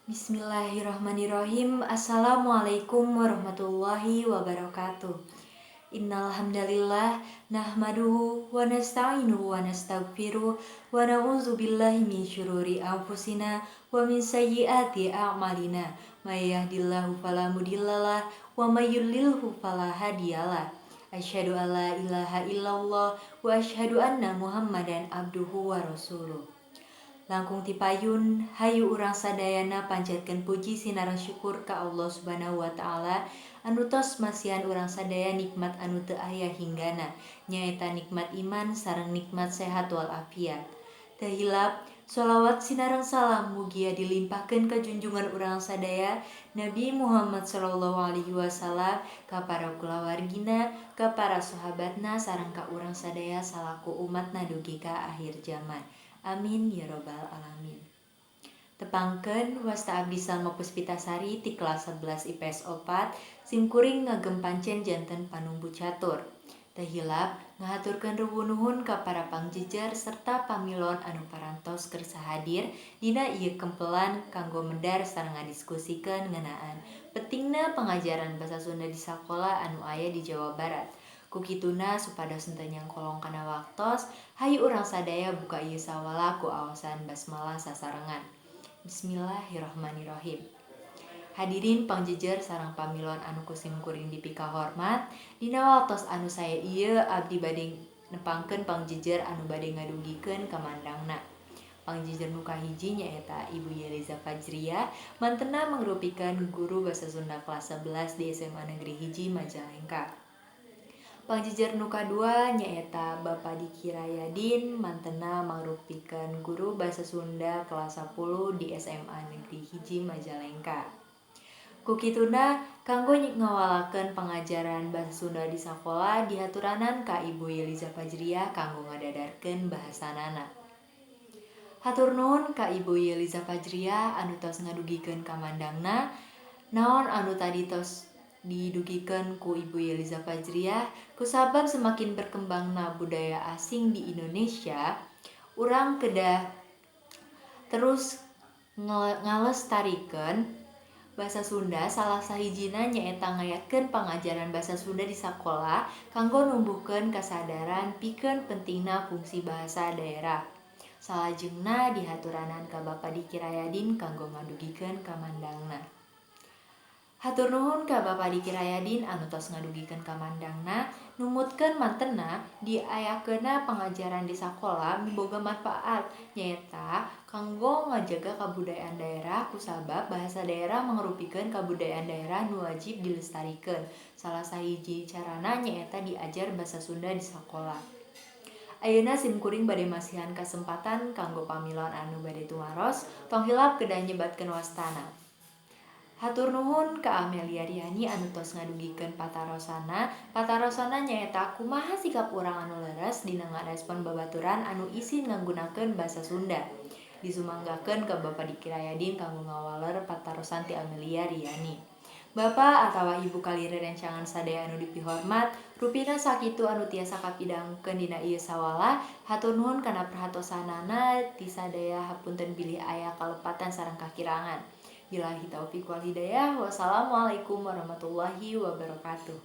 Bismillahirrahmanirrahim. Assalamualaikum warahmatullahi wabarakatuh. Innal hamdalillah nahmaduhu wa nasta'inuhu wa nastaghfiruh wa na'udzu billahi min syururi anfusina wa min sayyiati a'malina. May yahdihillahu fala mudhillalah wa may yudlilhu fala hadiyalah. Asyhadu an la ilaha illallah wa asyhadu anna Muhammadan abduhu wa rasuluh. Langkung tipayun hayu urang sadayana panjatkeun puji sinareng syukur ka Allah Subhanahu wa taala anu tos masihan urang sadaya nikmat anu teu aya hinggana nyaeta nikmat iman sareng nikmat sehat wal afiat. Teu hilap sholawat sinareng salam mugia dilimpahkeun ka junjungan urang sadaya Nabi Muhammad sallallahu alaihi wasallam, ka para kulawargina, ka para sahabatna sareng ka urang sadaya salaku umatna dugi ka akhir zaman. Amin ya robbal alamin. Tepangkeun wasta abdi Salma Puspitasari ti kelas 11 IPS 4 simkuring ngagem pancen janten panumbu catur. Teu hilap ngahaturkeun ruwun nuhun ka para pangjejer serta pamilon anu parantos keur sahadir dina ieu kempelan kanggo medar sareng ngadiskusikeun ngeunaan pentingna pengajaran basa Sunda di sakola anu aya di Jawa Barat. Kukituna supados henteu nyangkolong kana waktos, hayu urang sadaya buka ieu sawala ku aosan basmalah sasarengan. Bismillahirrahmanirrahim. Hadirin pangjejer sareng pamilon anu kusimkuring dipika hormat, dina waktos anu saya ieu abdi bade nepangkeun pangjejer anu bade ngadugikeun ka mandangna. Pangjejer nu kahiji nyaeta Ibu Yeliza Fajriah, mantenna mangrupikeun guru basa Sunda kelas 11 di SMA Negeri 1 Majalengka. Pangjejer nu kadua nyaeta Bapak Diki Rayadin, mantenna mangrupikeun guru basa Sunda kelas 10 di SMA Negeri 1 Majalengka. Kukituna kanggo ngawalakeun pengajaran basa Sunda di sakola dihaturanan ka Ibu Yeliza Fajriah kanggo ngadadarkeun bahasanana. Hatur nuhun ka Ibu Yeliza Fajriah anu tos ngadugikeun ka mandangna. Naon anu tadi tos didugikeun ku Ibu Yeliza Fajriah, kusabab semakin berkembangna budaya asing di Indonesia, urang kedah terus ngalestarikeun basa Sunda. Salah sahijina nyaeta ngayatkeun pangajaran basa Sunda di sakola kanggo numbuhkeun kasadaran pikeun pentingna fungsi bahasa daerah. Salajengna dihaturanan ka Bapak Diki Rayadin kanggo ngadugikeun ka mandangna. Hatur nuhun ka Bapak Diki Rayadin anu tos ngadugikeun ka mandangna, numutkeun mantenna diayakeunna pangajaran di sakola miboga manfaat nyaeta kanggo ngajaga kabudayaan daerah kusabab bahasa daerah mangrupikeun kabudayaan daerah nu wajib dilestarikeun. Salah sahiji carana nyaeta diajar basa Sunda di sakola. Ayeuna simkuring bade masihan kasempatan kanggo pamilon anu bade tumaros, tong hilap kedah nyebatkeun wastana. Hatur nuhun ka Amelia Riani anu tos ngadugikeun patarosana. Patarosana nyaeta kumaha sikap urang anu leres dina ngarespon babaturan anu isin nganggunakeun basa Sunda. Disumanggakeun ka Bapak Diki Rayadin kanggo ngawaler patarosan ti Amelia Riani. Bapak atawa Ibu kalire rencangan sadaya anu dipihormat, rupina sakitu anu tiasa kapidangkeun dina ieu sawala. Hatur nuhun kana perhatosanana ti sadaya hapunten bilih aya kalepatan sareng kakirangan. Billahi taufiq wal hidayah. Wassalamualaikum warahmatullahi wabarakatuh.